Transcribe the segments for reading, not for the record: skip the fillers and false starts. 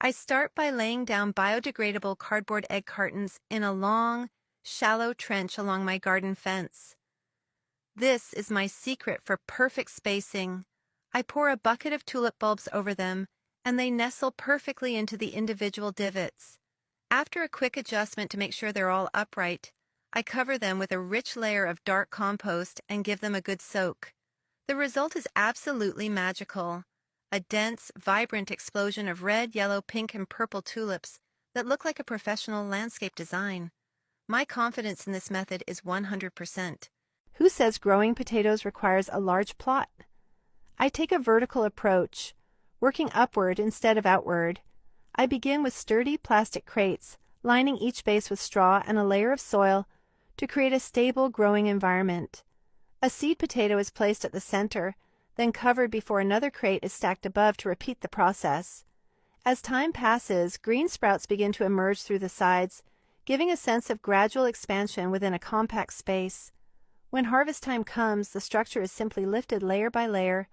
I start by laying down biodegradable cardboard egg cartons in a long, shallow trench along my garden fence. This is my secret for perfect spacing. I pour a bucket of tulip bulbs over them, and they nestle perfectly into the individual divots. After a quick adjustment to make sure they're all upright, I cover them with a rich layer of dark compost and give them a good soak. The result is absolutely magical. A dense, vibrant explosion of red, yellow, pink, and purple tulips that look like a professional landscape design. My confidence in this method is 100%. Who says growing potatoes requires a large plot? I take a vertical approach, working upward instead of outward. I begin with sturdy plastic crates, lining each base with straw and a layer of soil to create a stable growing environment. A seed potato is placed at the center, then covered before another crate is stacked above to repeat the process. As time passes, green sprouts begin to emerge through the sides, giving a sense of gradual expansion within a compact space. When harvest time comes, the structure is simply lifted layer by layer,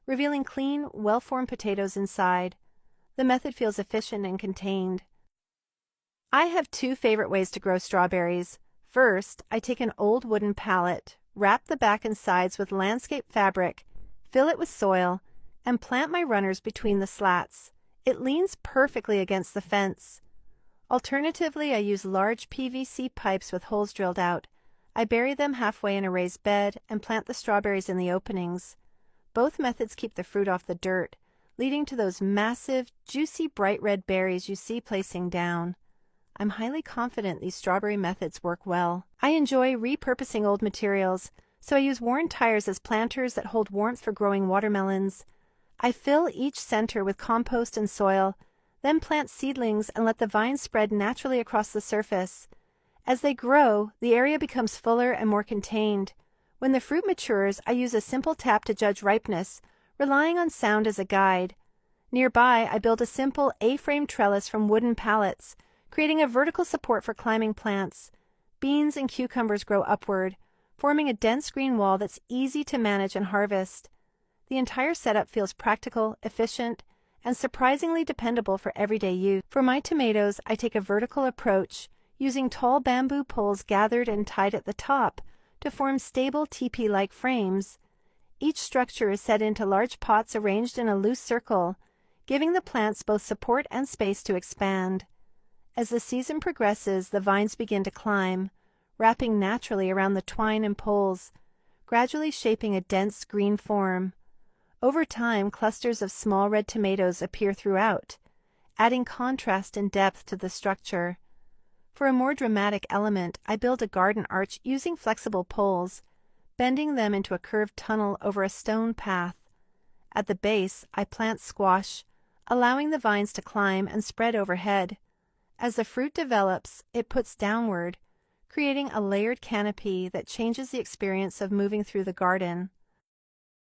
revealing clean, well-formed potatoes inside. The method feels efficient and contained. I have two favorite ways to grow strawberries. First, I take an old wooden pallet, wrap the back and sides with landscape fabric, fill it with soil, and plant my runners between the slats. It leans perfectly against the fence. Alternatively, I use large PVC pipes with holes drilled out. I bury them halfway in a raised bed and plant the strawberries in the openings. Both methods keep the fruit off the dirt, leading to those massive, juicy, bright red berries you see placing down. I'm highly confident these strawberry methods work well. I enjoy repurposing old materials, so I use worn tires as planters that hold warmth for growing watermelons. I fill each center with compost and soil, then plant seedlings and let the vines spread naturally across the surface. As they grow, the area becomes fuller and more contained. When the fruit matures, I use a simple tap to judge ripeness, relying on sound as a guide. Nearby, I build a simple A-frame trellis from wooden pallets, creating a vertical support for climbing plants. Beans and cucumbers grow upward, forming a dense green wall that's easy to manage and harvest. The entire setup feels practical, efficient, and surprisingly dependable for everyday use. For my tomatoes, I take a vertical approach, using tall bamboo poles gathered and tied at the top to form stable teepee-like frames. Each structure is set into large pots arranged in a loose circle, giving the plants both support and space to expand. As the season progresses, the vines begin to climb, wrapping naturally around the twine and poles, gradually shaping a dense green form. Over time, clusters of small red tomatoes appear throughout, adding contrast and depth to the structure. For a more dramatic element, I build a garden arch using flexible poles, bending them into a curved tunnel over a stone path. At the base, I plant squash, allowing the vines to climb and spread overhead. As the fruit develops, it puts downward, creating a layered canopy that changes the experience of moving through the garden.